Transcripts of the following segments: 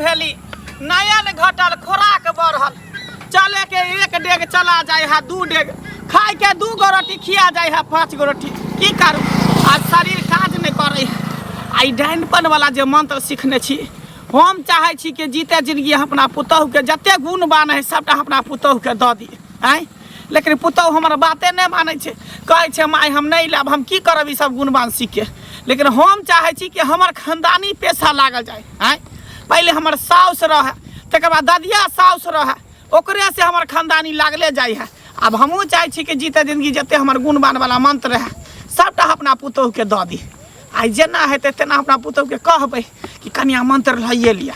भेली नयन घटल खोराक बढ़ल चले के एक डेग चला जाए है 2 डेग खाए के 2 गो रोटी खिया जाए है 5 गो रोटी की करू आज शरीर काज नहीं करे आई डाइनपन वाला जो मंत्र सीखने छी हम चाहे छी कि जीते जिंदगी अपना पुतहु के जते गुणवान है सबटा अपना पुतहु के दऽ दी आँय लेकिन पुतहु हमर बाते नहीं माने छे कहे छे माय हम नहीं लेब हम की करब ई सब गुणवान सीख के लेकिन हम चाहे छी कि हमर खानदानी पेशा लागल जाए आँय पहले हमर साउस रहे तकर बाद ददिया साउस रहे ओकरे से हमर खानदानी लागले जाए है अब हमहूँ चाहे छी कि जीते जिंदगी जते हमर गुणवान वाला मंत्र है सबटा अपना पुतहु के दऽ दी आई जेना हेतै तेना अपना पुतहु के कहबै कि कनिया मंत्र लइए लिया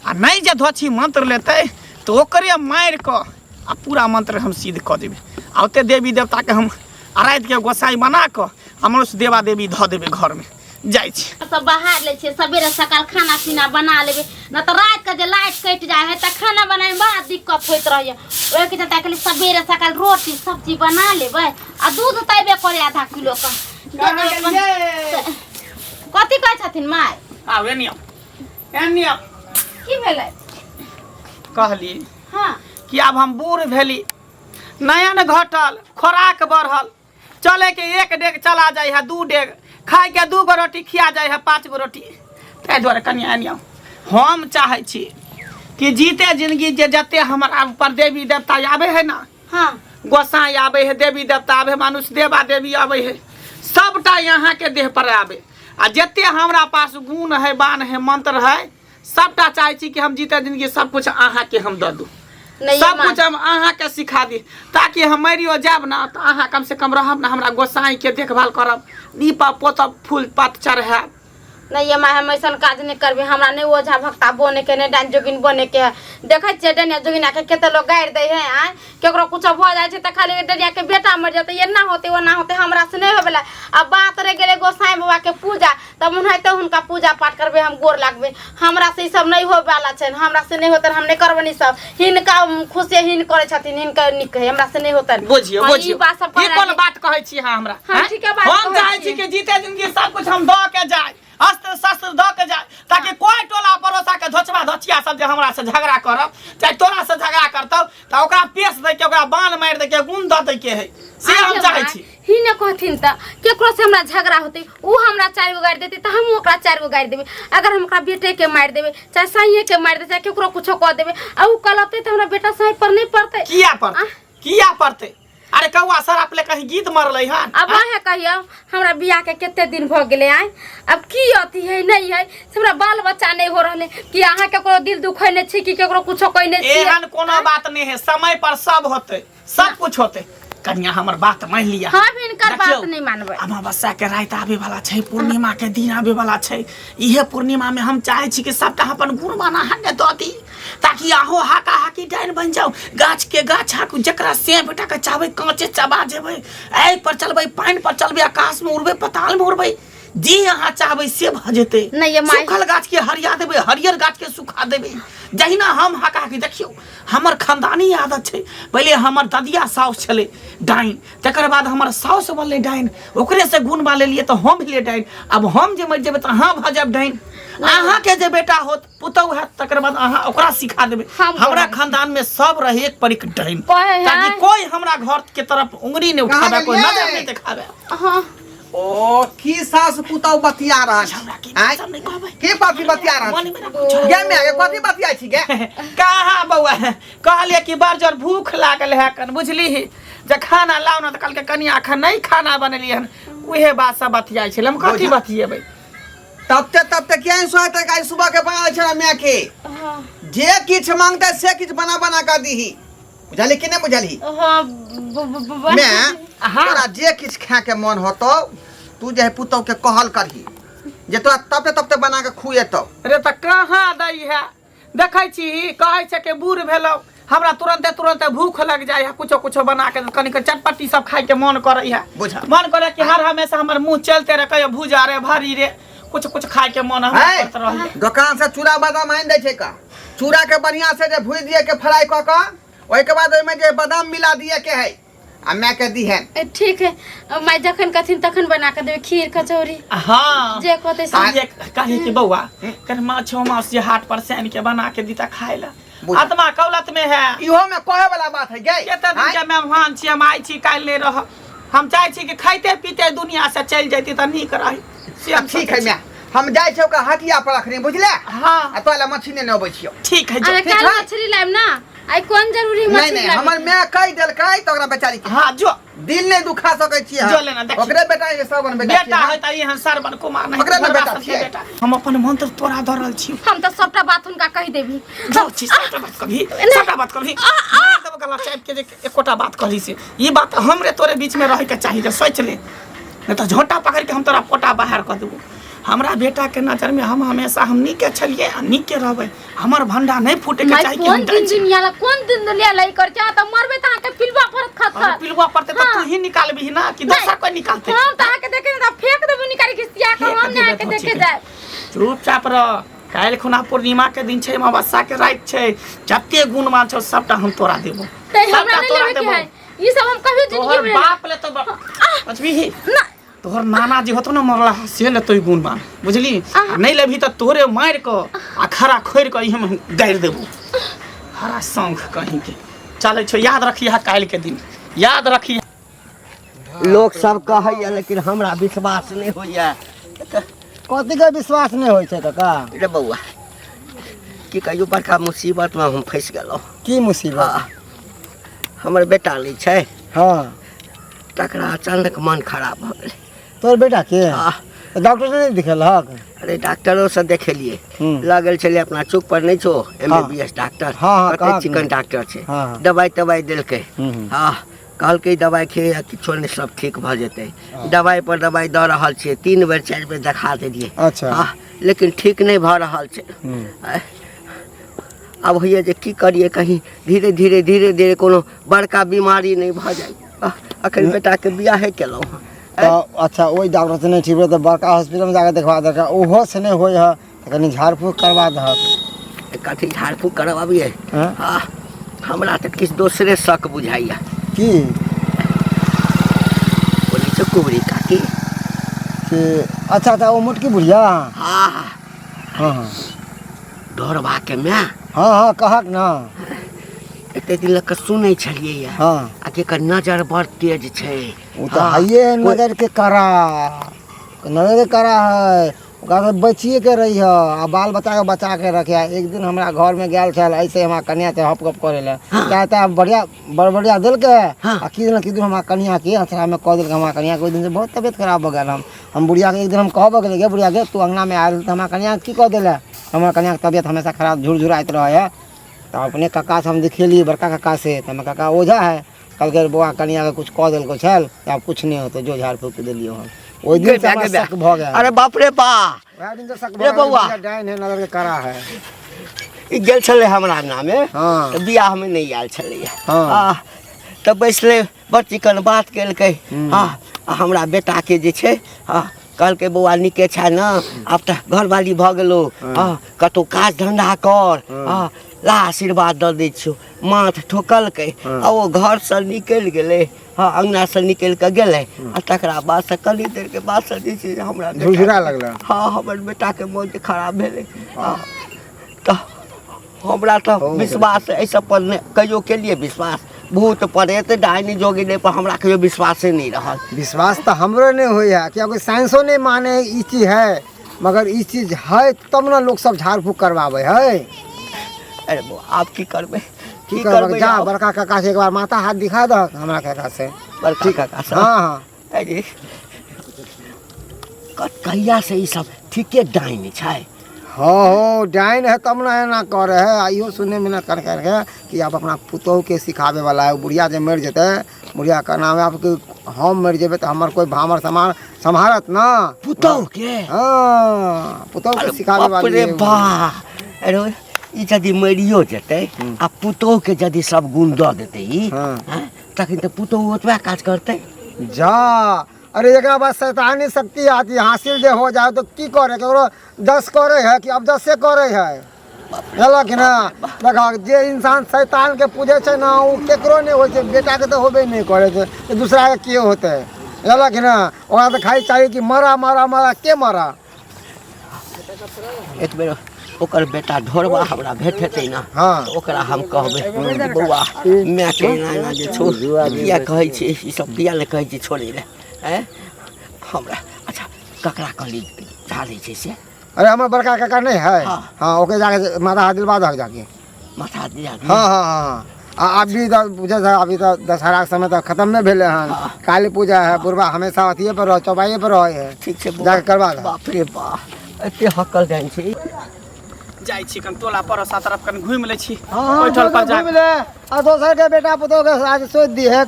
आ नहीं जे धोछी मंत्र लेतै तो ओकरे मारि कऽ आ पूरा मंत्र हम सिद्ध कऽ देबै आ ओते देवी देवता के हम आराधि के गोसाई बना कऽ हमरो से देवा देवी धऽ देबै घर में जाइ छी सब बाहर ले छे सवेरे सकाल खाना पीना बना लेबे न तो रात के जे लाइट कट जाए है त खाना बनाए में बड़ा दिक्कत होइत रहय ओए के त खाली सवेरे सकाल रोटी सब्जी बना लेबै आ दूध तैबे करे आधा किलो का कथी कहै छथिन माय आब एनिया की भेलै कहली हां कि अब हम बूढ़ भेली नयन घटल खोराक बढ़ल चले के एक डेग चला जाए है 2 डेग खाए के 2 गो रोटी खिया जाए है 5 गो रोटी ताहि दुआरे कनिया एनिया हम चाहे छी कि जीते जिंदगी जे जते हमारा ऊपर देवी देवता आवे है ना हां गोसाई आवे है देवी देवता आवे मनुष्य देवा देवी आवे है सबटा यहाँ के देह पर आवे आ जते हमरा पास गुण है बान है मंत्र है सबटा चाहे छी कि हम जीते जिंदगी सब कुछ अहाँ के हम दऽ दू सब कुछ हम अहाँ के सिखा दी ताकि हम मरियो जाब ना तो अहाँ कम से कम रहब ना हमरा गोसाई के देखभाल करब नीपा पोतब फूल पात चढ़ाब नहीं ये माय हम ऐसन काज नहीं करबे हमरा नहीं ओझा भक्ता बने के नहीं डान जोगिन बने के देखे छे डनिया जोगिना के केते लोग गाड़ दे है आ केकरो कुछ भ जाय छे त खाली डनिया के बेटा मर जाते ये ना होते वो ना होते हमरा से नहीं होबेला अब बात रे गेले गोसाई बाबा के पूजा तब उनहते हुनका पूजा पाठ करबे हम गोर लागबे हमरा से सब नहीं होबेला छे हमरा से नहीं होतन हम नहीं करबे नहीं सब हिनका खुशी हिन करे छथिन हिनका निक है हमरा से नहीं होतन बुझियो बुझियो ये कोन बात कहै छी हमरा ठीक है बात हम चाहे छी कि जीते जिंदगी सब कुछ हम द के जाय अस्त्र शस्त्र द के जाए ताकि कोई टोला पड़ोसा के धोचवा धोचिया सब जे हमरा से झगड़ा करब चाहे तोरा से झगड़ा करतौ त ओकरा पेश दे के ओकरा बाण मार दे के गुण द दे के है से हम चाहे छी ही ने कहथिन त केकरो से हमरा झगड़ा होते उ हमरा 4 गो गाड़ देते त हम ओकरा 4 गो गाड़ देबे अगर हम ओकरा बेटे के मार देबे चाहे साइए के मार दे चाहे केकरो कुछो कह देबे आ उ कलते त हमरा बेटा साइ पर नहीं पड़ते किया पड़ते अरे कौआ सर आप ले कहीं गीत मरले हन अब है कहियो हमरा बियाह के केते दिन भ गेले आइ अब की अथी है नहीं है हमरा बाल बच्चा नहीं हो रहले कि आहा केकरो दिल दुखै नै छी कि केकरो कुछो कहि नै छी एहन कोनो बात नहीं है समय पर सब होते सब कुछ होते कन्या हमर बात मान लिया हां भी इनकर बात नहीं मानबे अमावस्या के रात आवे वाला छै पूर्णिमा के दिन आवे वाला छै इहे पूर्णिमा में हम चाहे छी कि सबटा अपन गुण बना हने दती ताकि आहो हाका हाकी डाइन बन जाओ गाछ के गाछ हाकू जकरा से बेटा के चावे कांचे चबा जेबे ए पर चलबे पानी पर चलबे आकाश में उड़बे पताल में उड़बे जी यहाँ चाहबे से भ जेते सूखल गाछ के हरिया देबे हरियर गाछ के सुखा देबे जहिना हम हाका के देखियो हमर खानदानी आदत छै पहले हमर ददिया साउस छले डाइन तकर बाद हमर साउस बनले डाइन ओकरे से गुण बा लेलिए तो हम भेले डाइन अब हम जे मर जेबे त हां भ जाब डाइन आहा के जे बेटा होत पुतौ है तकर बाद आहा ओकरा सिखा देबे हमरा खानदान में सब रहे एक परिक डाइन ताकि कोई हमरा घर के तरफ उंगली नहीं उठावे कोई नजर नहीं दिखावे हां ओ की सास पुतौ बतिया रहा है सब नहीं कहबे के पापी बतिया रहा गे में आगे कथि बतिया छी गे कहां बौआ कहले कि बरजर भूख लागल है कन बुझली जे खाना लाउ न त कल के कनिया खा नहीं खाना बनलिए हन उहे बात सब बतिया छै हम कथि बतिएबै तब क्या सोते का सुबह के बना छला मैं के जे किछ मांगते से किछ बना बना कर दीही बुझली कि नहीं बुझली हां मैं तोरा जे किछ खा के मन होतो तू जे पुतौ के कहल करही जे तोरा तब बना के खुएतो अरे त कहां दई है देखै छी कहै छै के बूढ़ भेलौ हमरा तुरंत भूख लग जाय है कुछो बना के कनिक चटपटी सब खाए के मन करे है मन करे कि हर हमेशा हमर मुंह चलते रहे कहियो भुजा रे भरी रे कुछ खाए के मन करत रह दुकान से चूड़ा बादाम आइन दे छै का चूड़ा के बढ़िया से जे भूज दिए के फ्राई क के ओइ के बाद ओइ में जे बादाम मिला दिए के है आ मैं के दी है। ठीक है मैं जखन कथिन तखन बना के देबे खीर कचौरी। हाँ जे कहते से ये कहे कि बउआ कर माछो मांस जे हाट पर सैन के बना के दीता खाए ला आत्मा कौलत में है। इहो में कहे वाला बात है गे। केते दिन के मेहमान छी हम आई छी काल ले रह हम चाहे छी कि खाइते पीते दुनिया से चल जैती त नीक रही। ठीक है मैं हम जाय छौ का हटिया पर रखने बुझले। हां आ तोला मछली ने अबै छियो। ठीक है अरे कल मछली लाइम ना आई कोन जरूरी मछली नहीं हमर मैं कह देलकै त ओकरा बेचारी के हां जो दिल नहीं दुखा सकै छी। जो लेना देख ओकरे बेटा के श्रवण बेटा है त यहाँ श्रवण कुमार नहीं ओकरे बेटा छियै। हम अपन मंत्र तोरा धरल छी हम त सबटा बात हुनका कहि देबी। जो छी सबटा बात कभी सबटा बात कभी मैं तब गला चाप के एकोटा बात कहली से ये बात हमरे तोरे बीच में रहे के चाहिए सोच ले नहीं तो झोटा पकड़ के हम तोरा पोटा बाहर कर देबो। हमरा बेटा के नजर में हम हमेशा हम नीके छलिए आ नीके रहबे हमर भंडा नहीं फूटे के चाहिए। कौन दिन दुनिया लाई कर जा त मरबे त के पिलवा पर खत पिलवा पड़ते तो तू ही निकालबी ना कि दूसरा कोई निकालते। हम त के देखे त फेंक देबो निकाल के सिया के हम ना के देखे जाय। चुपचाप रह काल खुना पूर्णिमा के दिन छै अमावस्या के रात छै जत्ते गुणमान छौ सबटा हम तोरा देबो। हमरा नहीं लेबे के है ई सब हम कहियो जिंदगी में बाप ले तो बचबी ना तोहर नाना जी होतो ना मरला से ले तो गुण मान बुझली नहीं लेभी तो तोरे मार को आ खरा खोर को हम गाड़ देबो हरा संग कहीं के चले छो याद रखिए काल के दिन याद रखिए। लोग सब कहैया लेकिन हमरा विश्वास नहीं होइया। कथी का विश्वास नहीं होय छै काका? रे बउआ की कहियो बड़का मुसीबत में हम फंस गेलो। की मुसीबत? हमर बेटा लै छै हाँ तकरा अचानक मन खराब भ गेलै। तोर बेटा के डॉक्टर ने नहीं दिखेलक? अरे डॉक्टरों से देखेलिए लगल छले अपना चौक पर नहीं छो MBBS डॉक्टर हाँ चिकन डॉक्टर छै हाँ दवाई तवाई देलकै। हाँ कहलकै दवाई खे किछो नहीं सब ठीक भ जेतै। दवाई पर दवाई द रहल छै 3 बेर 4 बेर देखा देलिए। अच्छा हाँ लेकिन ठीक नहीं भ रहल छै। अब होइए जे की करिए कहीं धीरे धीरे कोनो बड़का बीमारी नहीं भ जाए। अखन बेटा के बियाह केलौं। तो अच्छा वही डॉक्टर से नहीं ठीक हो तो बड़का हॉस्पिटल में जाकर देखवा दे ओहो से नहीं होय है तो कनी झाड़ फूक करवा दे। कथी झाड़ फूक करवाबिए? हाँ हमरा तो किस दूसरे शक बुझाइया की बोली से कुबरी काकी कि अच्छा वो मोटकी बुढ़िया। हाँ हाँ ढोरबा के मैं हाँ कहक ना एते दिन लग सुनै छलिए। हाँ आ के नजर बड़ तेज छै। वो तो है नजर के करा है ओकरा बचिए के रही है आ बाल बचा के रखे। एक दिन हमरा घर में गेल छल ऐसे हमरा कन्या से हप गप करे ले कहता बढ़िया दिल के आ किदन हमरा कन्या के अथरा में कह दिल हमरा कन्या के दिन से बहुत तबियत खराब हो गया। हम बुढ़िया के एक दिन हम कहब गेल गे बुढ़िया गे तू अंगना में आयल तो हमरा कन्या की कह दिले हमरा कन्या के तबियत हमेशा खराब झुरझुराइत रहे है। तो अपने काका से हम दिखेली बड़का काका से तो मैं काका ओझा है कल के बुआ कन्या के कुछ कह दिल को छल या कुछ नहीं होते जो झाड़ फूक दिलिए हम ओइ दिन से हमरा शक भ गया। अरे बाप रे बा वह दिन से शक रे बउआ डाइन है नजर के करा है। ई गेल छले हमरा अंगना में हाँ बियाह में नहीं आयल छले। हाँ तब बैसले बड़ चिकन बात केलकै। हाँ हमरा बेटा के जे छै हाँ कहलकै बौआ नीके छै ना अब तो घरवाली भ गेलो। हाँ कतौ काज धंधा कर हाँ ला आशीर्वाद द दै छियो। माथ ठोकलकै आ वो घर से निकल गेलै। हाँ अंगना से निकल के गेलै आ तकरा बाद से कनी देर के बाद से जे छै हमरा झुरझुरा लगला। हाँ हमर बेटा के मोन खराब भेलै। तो हमरा तो विश्वास एहि सब पर कहियो के लिए विश्वास भूत प्रेत डायनी जोगिनी पर हमरा कहियो विश्वास नहीं रहल। विश्वास तो हमरो नहीं होय है क्योंकि साइंसो नहीं माने ई चीज है मगर ई चीज है तब ना लोग सब झाड़ फूक करवावे है। अरे वो आप की करबे की करबे जा बड़का काका से एक बार माथा हाथ दिखा दो हमरा काका से बड़का काका से। हाँ हाँ अरे कहिया से ई सब ठीके डायनी छै। हो डाइन है तब ना एना करे है आइयो सुनने में ना कर कि आप अपना पुतोह के सिखावे वाला है। बुढ़िया जब मर जेते बुढ़िया का नाम है आपके हम मर जेबे तो हमार कोई भामर संभारत ना पुतोह के। हाँ पुतोह के सिखावे वाली है। अरे ई यदि मरियो जेते आ पुतोह के यदि सब गुण द देते ई तखन तो पुतोह ओतबा काज करते। जा अरे एक बाद शैतानी शक्ति आती हासिल जे हो जाए तो की करे ककरो 10 करे है कि अब 10 से करे है हेलो कि ना देखा जे इंसान शैतान के पूजे छै ना उ केकरो नहीं होय छै बेटा के तो होबे नहीं करे छै तो दूसरा के के होते हेलो कि ना ओकरा तो खाली चाहिए कि मरा मरा मरा के मरा एक बेर ओकर बेटा ढोरबा हमरा भेट हेतै ना हाँ। तो ओकरा हम कहबै बौआ मैं के ना जे छो किया कहै छी ई सब किया ने कहै छी छोड़े रे हैं हमरा अच्छा ककरा कहली झाले छै से अरे हमारे बड़का काका नहीं है हाँ। हाँ ओके जाके माता दिलवा दो जाके माथा दिया हाँ हाँ हाँ अभी तो पूजा था अभी तो दशहरा के समय तो खत्म में भेले हैं हाँ। काली पूजा है बुढ़वा हमेशा अथिये पर रहो चौपाइये पर रहे है ठीक छै जाके करवा दो बाप रे बाप एते हकल जान छै जाइ छी कन टोला पड़ोसा तरफ कन घुमि लै छी हाँ बैठल पर जा मिले आ दोसर के बेटा पुतोह के आज सोच दी है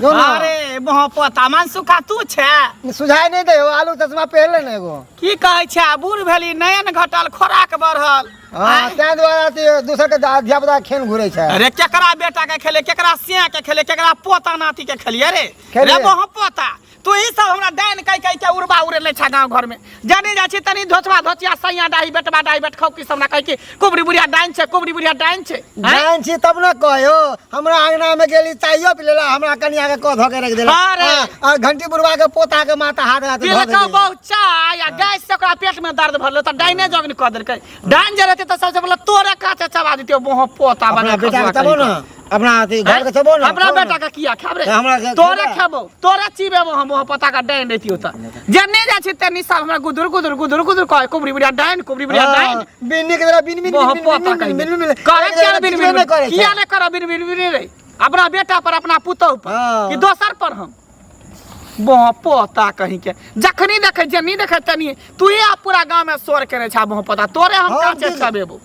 जो ना अरे मोह पता मन सुखा तू छे सुझाई नहीं दे आलू चश्मा पहले ने एगो की कहै छै बूढ़ भेली नयन घटल खोराक बढ़ल हाँ त्या द्वारा दूसर के धिया पुता खेल घुरे छै अरे केकरा बेटा के खेले केकरा सिया के खेले केकरा पोता नाती के खेलिए रे खेलिए। रे मोह पोता तू ई सब हमरा डाइन कह के उड़बा उड़े ले छा गांव घर में जानी जा छी तनी धोचवा धोचिया सैया डाही बेटवा डाही बेट खाऊ की सब ना कह के कुबरी बुढ़िया डाइन छे कुबरी बुढ़िया डाइन छे हैं? जान छी तब न कहो हमरा अंगना में गेली चाहिए पिलेला हमरा कनिया के को धो के रख देला अरे। और घंटी बुढ़वा के पोता के माथा हाथ हाथ धो तिलका देली। बहुत चाय या गैस से ओकरा पेट में दर्द भरलो त डाइने जगन क देलकै डाइन जे रहते त सबसे पहले तोरे काचे चबा दितियो मोह पोता अपना बना बेटा के चबो ना अपना अथी घर के चबो ना अपना बेटा का किया खाब रे हमरा के तोरे खेबे। खेबो तोरे चीबे मोह पोता का डाइन रहतियो त जन्ने जा छी तनी सब हमरा गुदुर गुदुर गुदुर गुदुर कह कुबरी बुढ़िया डाइन कुबरी बुढ़िया डाइन बिन्नी के तरह बिन बिन मोह पोता कह करे क्या बिन बिन किया ले करो बिन बिन बिन रे अपना बेटा पर अपना पुतोह पर हाँ। कि दोसर पर हम मोह पोता कहीं के जखनी देखे जनी देखे तनी तू ही आप पूरा गांव में शोर करे छा मोह पोता तोरे हम हाँ, काचे बिल- छबेबो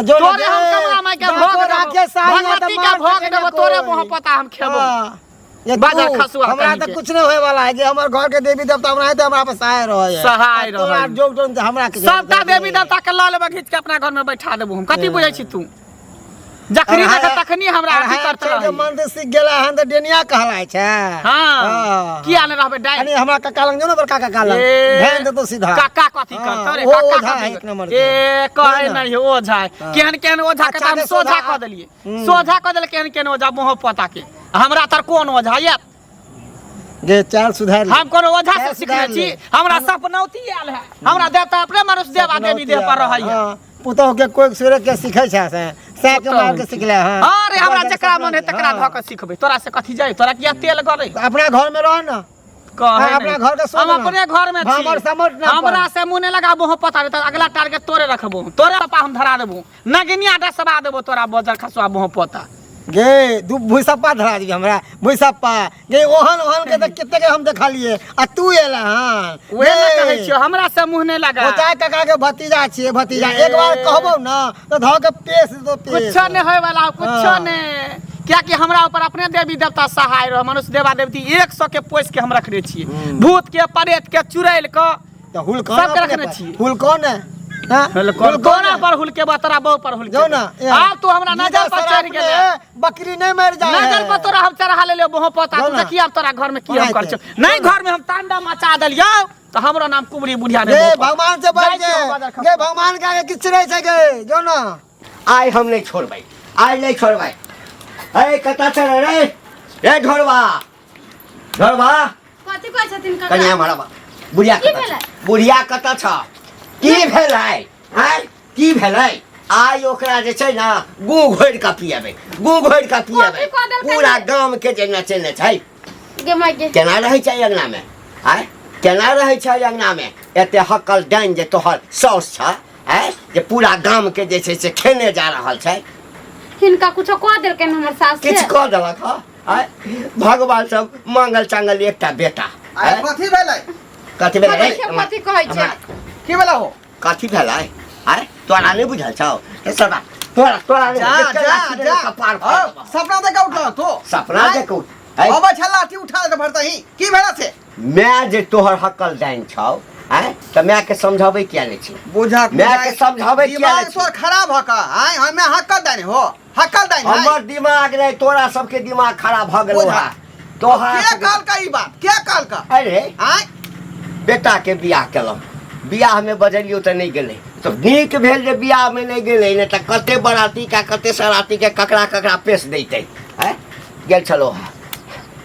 जो तोरे हम कमरा में के भोग देबो भगवती के भोग देबो तोरे मोह पोता हम खेबो बाजार खसुआ हमरा कहीं तो के। कुछ नहीं होए वाला है कि हमर घर के देवी देवता हमरा है तो हमरा पर सहाय रहे है सहाय आ तोरा रहे। जोग जोग हमरा के सबटा देवी देवता के लऽ लेबे घीच के अपना घर में बैठा देबो हम कथी बुझै छी तू जखनी देखे तखनी हमरा अथी करत रही मंदिर सीख गेला हन तो डेनिया कहलाय छै हां किया ने रहबे डाइन अरे हमरा काका लंग जो ना बड़का काका लंग ए, ध्यान दे तो सीधा काका कथी हाँ, करत रे ओ काका ओझा कथी है एक नंबर करत? के। ए कहे ना। नहीं ओझा है केहन केहन ओझा के अच्छा हम के सोझा सोझा। क देलिए सोझा क देल केहन केहन ओझा मोह पता के हमरा तर कोन ओझा ये जे चाल सुधार ले। हम कोनो ओझा से चाल सीखले सुधार छी ले। हमरा सपनौती आयल है हमरा देवता अपने मनुष्य देवा देवी देह पर रहै है हाँ, पुतोह के कोई सूर्य के सीखे छै से के मार के सीखले हां अरे हमरा जकरा मन है तकरा ध के सिखबै तोरा से कथी जाय तोरा किया तेल गरे अपना घर में रह ना कहे अपना नहीं। घर के सोच हम ना। अपने घर में छी हमर समझ ना हमरा से मुंह नहीं लगा मोह पता रहता अगला टारगेट तोरे रखबो तोरे पापा हम धरा देबो नगनिया डसबा देबो तोरा बजर खसवा मोह पता गे दू भुइसप्पा धरा दी हमरा भुइसप्पा गे ओहन ओहन के त केते के हम देखा लिए आ तू एला हां ओहे न कहै छियो हमरा से मुंह नहीं लगा ओचा काका के भतीजा छिए भतीजा एक बार कहबो ना तो ध के पेश दो पेश कुछ नहीं होय वाला कुछ हाँ। नहीं क्या कि हमरा ऊपर अपने देवी देवता सहाय रह मनुष्य देवा देवती 100 के पोस के हम रखने छिए भूत के प्रेत के चुड़ैल के तो हुल कौन सब के अपने रखने पर? छिए। हुल कौन है हां कोना पर हुल के बतरा बहु पर हुल जो के ना अब तू हमरा नजर पर चढ़ गेले बकरी नहीं मर जाए नजर पर तोरा हम चढ़ा ले मोह पता जाओ तू ना। देखी अब तोरा घर में की हम कर ओनाहिते। छो नहीं घर में हम तांडा मचा देलियो तो हमरो नाम कुबरी बुढ़िया ने गे मोह पता। भगवान से बढ़ जाइ छियो बाजार के खा। गे भगवान के आगे किछ नहीं छै गे जो ना आइ हम नहीं छोड़बै आइ नहीं छोड़बै ए कता चल रे रे ढोरबा ढोरबा कथी कहै छथिन काका कनिया मारबा बुढ़िया की कता भेलै? छ? बुढ़िया कता छ की भेलै हैं की भेलै आइ ओकरा जे छै ना गू घोरि के पिएबै गू घोरि के पिएबै कथी कऽ देलकै? पूरा गाम के जे नचेने छै गे माय गे केना रहै छै अंगना में आइ केना रहै छै अंगना में एते हकल डाइन जे तोहर साउस छ आइ जे पूरा गाम के जे छै से खेने जा रहल छै हिनका कुछो कह देलकै हमर सास किछ से कह देलक ह आइ भगवान सब मांगल चांगल एकटा बेटा आइ कथी भेलै कथी भेलै रे? कथी कहै छै की भेलै हो कथी भेलै आइ तोरा नहीं बुझल छौ ए सरबा तोरा तोरा जा जा जा कपार औ, सपना देख उठल तो सपना आइ, देखू अबै छ लाठी उठा के भरतही की भेला से मैं जे तोहर हकल डाइन छौ आइ त मैं के समझाबै किया नहीं छी बुझा मैं के समझाबै किया दिमाग नहीं तोर छी खराब ह का आइ हमें हक्कल दानी हो हक्कल दानी हमर दिमाग नहीं तोरा सबके दिमाग खराब भ गेलो बुझा। है तोहर के काल का ई बात के काल का अरे आइ बेटा के बियाह केलहुँ बियाह में बजलियो तो नहीं गेले तो नीक भेल जे बियाह में नहीं गेलै ने त कते बराती का कते सराती के ककरा पेश दैते हैं गेल छलो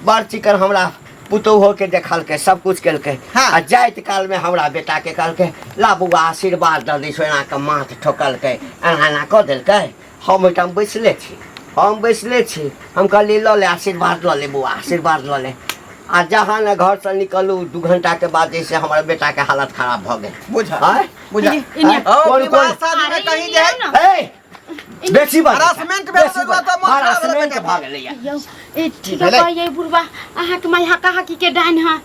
बड़ चिकन हमरा पुतोहो के देखलकै सब कुछ केलकै हाँ। आ जाइत काल में हमरा बेटा के कहलकै ला बउआ आशीर्वाद द दै सोना के माथ ठोकलकै एना कऽ देलकै हम ओइठाम बैसले छी हम कहलिए ल ले आशीर्वाद ल ले बउआ आशीर्वाद ल ले आ जहाँ न घर से निकलू 2 घंटा के बाद जैसे हमारे बेटा के हालत खराब भ गेल बुझा हैं? बुझा इन्हें- और कौन- विवाह कौन? शादी में कहीं इन्हें जे ना। ए, बेसी बात हरासमेंट भेल तऽ मतलब मोन खराब हरासमेंट भेल। भ गेलै यौ ए ठीक भेलै? है ये बुढ़वा अहाँ के माय हका हकी के डाइन है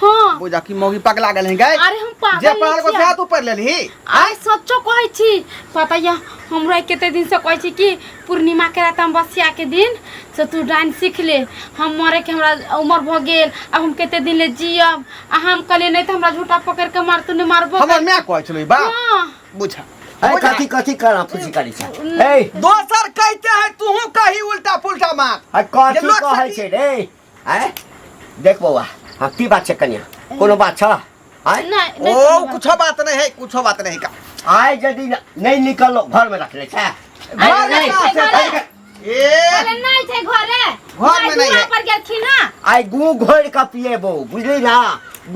हाँ बुझा कि मौगी पगला गेल है गए अरे हम पागल जे नहीं पढ़ल को छियै। साथ ऊपर लेली आइ सच्चो कहै छी पता या हमरा कते दिन से कहै छी कि पूर्णिमा के रात हम बसिया के दिन से तू डांस सीख ले हम मरे के हमरा उम्र भ गेल अब हम कते दिन ले जियब आ हम कहले नहीं त हमरा झूठा पकड़ के मार तू ने मारबो हमर मैं कहै छलै बा हाँ बुझा ए कथी करा पूछी करी छै ए दोसर कहते है तू कही उल्टा पुल्टा मार आ कथी ये लोग कहै सखी- छै रे हैं देख बौआ हाँ की बात छै कनिया कोनो बात छ हैं नहीं ओ कुछो बात नहीं है कुछो बात नहीं का आइ यदि नहीं निकलो घर में रख ले छै घर में कहाँ से ए अरे नहीं थे घरे घर में नहीं है। पर गेल छी ना आइ गू घोर के पिएबो बुझली ना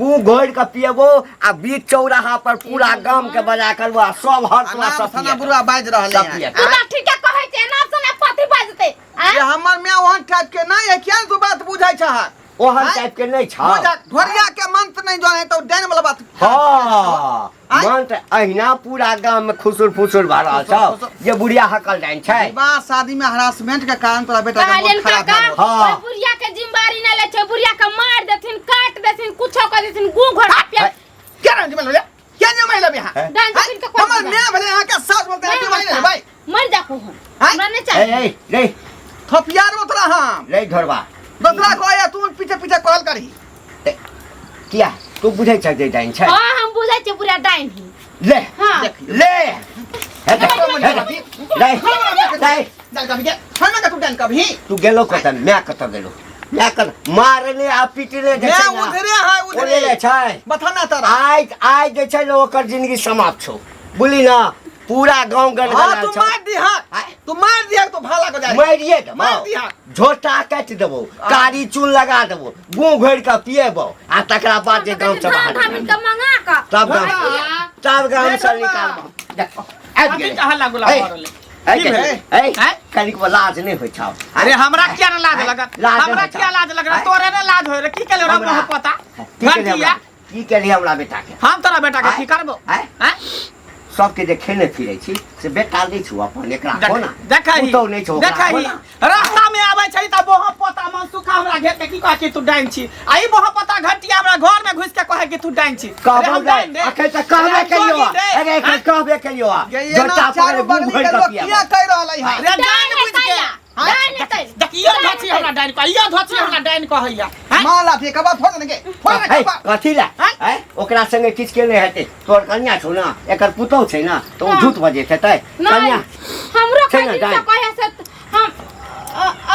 गू घोर के पिएबो आ बीच चौराहा पर पूरा गांव के बजा करबो आ सब हर नाम सब थाना पिए बुढ़वा बाज रहल सब है पिए तू ना ठीक है कहै छै ना सुने पति बाजते ये हमर मैं ओहन टाइप के नहीं है क्या तू बात बुझाई छ ओहन हैं? टाइप के नहीं छ बुझा ढोरिया के मंत्र नहीं जाने तो डैन वाला बात हाँ आँय? मन त अहिना पूरा गांव में खुसुर फुसुर भऽ रहल खुसुर- छ जे बुढ़िया हकल जाइन छै विवाह शादी में हरासमेंट के कारण तोरा बेटा के कहलियन बहुत खराब काका भेल हाँ। ओइ बुढ़िया के जिम्मेवारी न ले छै बुढ़िया के मार देथिन काट देथिन कुछो कर देथिन गु घर पे क्या नाम जिमल क्या नाम महिला बिहा हैं? डांस देथिन के कोई हमर मैं भले यहां के सास बोलते हैं भाई भाई मर जा को हम हैं? हमरा नहीं ए चाहिए ए रे थपियार उतरा हम रे घरवा दूसरा को आया तू पीछे पीछे कहल करी किया तू बुझै छै जे जाइन छै हां हम बुझै छी पूरा डाइन ही ले हां ले हे देख, हे देख, ले जान कभी के हम का तू डैन कभी तू गेलो कतन मैं कत गेलो मैं कत मारने आ पीटने जे मैं छै ना उधरे है ओले ले उधरे छै बथाना तारा आज जे छै ने ओकर जिंदगी समाप्त छौ बुझली ना पूरा गांव हां गड़गड़ा तू छौ मार दिहा तू मार दिहा तो भाला को जाए मारिए देबो मार दिहा झोटा काटि देबो कारी चून लगा देबो गूं घोरि के पिएबो आ तकरा बाद जे गांव से बाहर धामिन के मंगा का तब गांव से निकालबो देखो आबि अभी गेलै कहाँ लागू ए, लागल ए, की भेलै? ए, हैं? कनिक लाज नहीं होइ छौ अरे हमरा क्या ना लाज लगत लाज हमरा होता। क्या लाज लगत तोरे ने लाज होय रे की केले रे हमरा- मोह पता की केलियै घंटिया हमरा- की केलियै हमरा बेटा के हम तोरा बेटा के आँय? की करबो आँय? हैं सबके जे खेने फिरै छी से बेटा नहि छौ अपन एकरा हो ना देखही पुतौह नहि छौ ओकरा, हो देखही ना? रास्ता में आबै छै त मोह पता मन सुखा हमरा घेर के की कहै कि तू डाइन छी आ ई मोह पता घटिया हमरा घर में घुस के कहै कि तू डाइन छी अरे कहबो हम डाइन रे अखन तऽ कहबे अरे करियो जोगी रे। अरे एखन हैं? कहबे करियो ये जोटा ना पकड़े चार गूं बगली घोरि के के लोग पिएबो किया कह रहल है अरे डाइन बुझ के डाइन तै देखियो धोची हमरा डाइन कहैया धोची हमरा डाइन कहैया हैं? मां लाठी कबा फोड़ देंगे फोड़ दे है, कबा कथी ला हैं? है ओकरा संगे किछ के नहि हेतै तोर कन्या छौ ना एकर पुतौह छै ना तऽ ओ हाँ। झूठ बजे हेतै नहीं कन्या हमरो छै कहीं ना से डाइन? कहे से हम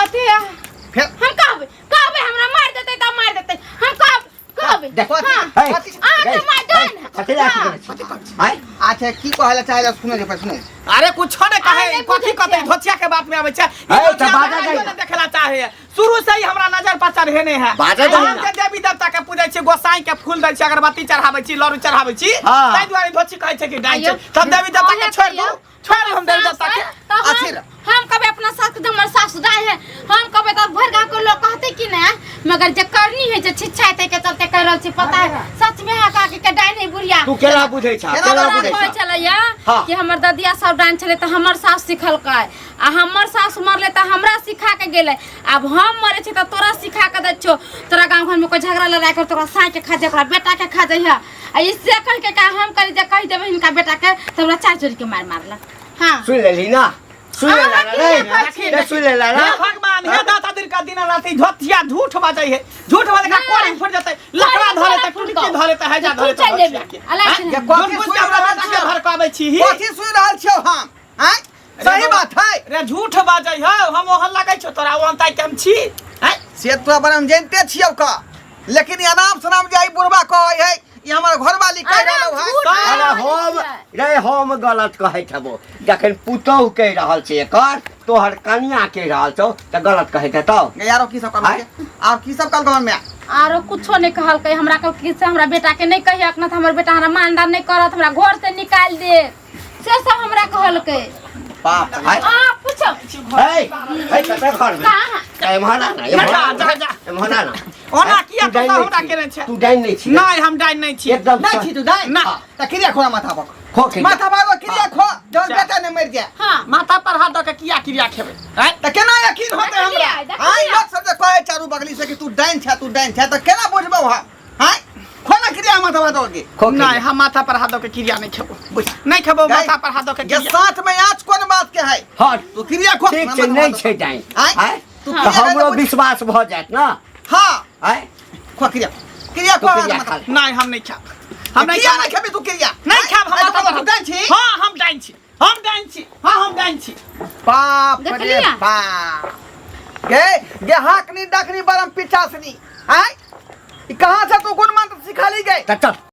अथी फिर हम कहबे हमरा मार देते त मार देते हम कहबे देख कथी? हां है, कथी? आ तो मार डाइन कथी ला हाँ। है अच्छा की कहला चाहे सुने जे सुने अरे कुछो ने कहे अरे कथी बुझै कथी छियै। धोचिया के बात में आबै छै ई है, धोचिया तऽ बाजा हमरा जाइ आइयो ना। ने देखला चाहे शुरू से ही हमरा नजर पर चढ़ेने है बाजा जाइ हम ना। जे देवी देवता के पूजै छी गोसाई के फूल दै छी अगरबत्ती चढ़ाबै छी लड्डू चढ़ाबै छी हाँ। ताहि दुआरे धोची कहै छै कि डाइन छै आइयो, तब देवी देवता के कहे छोड़ दू कहियो। छोड़ हम देवी देवता के अच्छी रह। हम कभी अपना सास के हमर सास दाई है हम कभी तो भर गांव के लोग कहते कि ना मगर जे करनी है जे छिछाते के चलते कह रहल छी पता है सच में है का के डाइन है बुढ़िया तू केला बुझै छा केला केला बुझै बुझै कहै छा छलैया हाँ। कि हमर ददिया सब डाइन छले त हमर सास सिखलकै आ हमर सास मरले त हमरा सिखा के गेले अब हम मरे छी त तोरा सिखा के दै छो तोरा गांव घर में कोई झगड़ा लड़ाई कर तोरा साई के खा जाए ओकरा बेटा के खा जाए आ इससे कह के का हम करी जे कह देबे इनका बेटा के त हमरा चार जोड़ी के मार मारला हां सुन लेली ना सुन हाँ, लेला देखी, रे सुन लेला हे ना भगवान हे दाता दिन का दिन राति धोतिया झूठ बाजै है झूठ बाजै का कोड़ी फुट जतै लकड़ा धरे त टुटकी धरे त हैजा धरे त धोतिया के अलाइन ये कोन कथी बुझ सुन के हमरा रहल बेटा के छियै भड़काबै छी कथी सुन रहल छियै हम हैं सही बात है रे झूठ बाजै है हम ओहन लागै छौ तोरा ओहन ताइ के हम छी हैं से तो बरम जानते छियै का लेकिन ये नाम सनाम जे बुढ़वा कहै है ये हमर घरवाली कह रहल है अरे हम रे हम गलत कहै छबो जखन पुतौह कहि रहल छै एकर तोहर कनिया कहि रहल छौ त गलत कहै त यारो की सब करल और की सब कल गवन में आरो कुछो नहीं कहलकै हमरा कहलकै से हमरा बेटा के नहीं कहियक न त हमर बेटा हमरा मानदार नहीं करत हमरा घर से निकाल दे से सब हमरा कहलकै बाप रे पूछो हे कते घर में कहाँ एमहना ना एमहना ना ओना किया तो हमरा केने छै तू डाइन नहीं छी नहीं हम डाइन नहीं छी एकदम नहीं छी तू डाइन ना त क्रिया खोला माथा पर खो के माथा पर क्रिया खो जब बेटा ने मर जाए हां माथा पर हाथ दऽ के किया क्रिया खेबै हैं त केना यकीन होते हमरा हां लोग सब जे कहे चारू बगली से कि तू डाइन छ त केना बुझबौ हां खोला क्रिया माथा पर दोगे नहीं हम माथा पर हाथ दऽ के क्रिया नहीं खेबो नहीं खेबो माथा पर हाथ दऽ के ये साथ में आज कोन बात के है हां तू क्रिया खो ठीक छै नहीं छै डाइन हैं तू तो हमरो विश्वास भ जात ना हां हैं खो क्रिया खो नहीं हम नहीं खाब हम नहीं क्रिया नहीं खेबी तू क्रिया नहीं खाब हम माथा पर डाइन छी हां हम डाइन छी हम डाइन छी बाप देख रे लिया? बाप गे हाकनी डकनी बरम पिचासनी हैं ई कहां से तू गुण मंत्र सिखा ली गए चल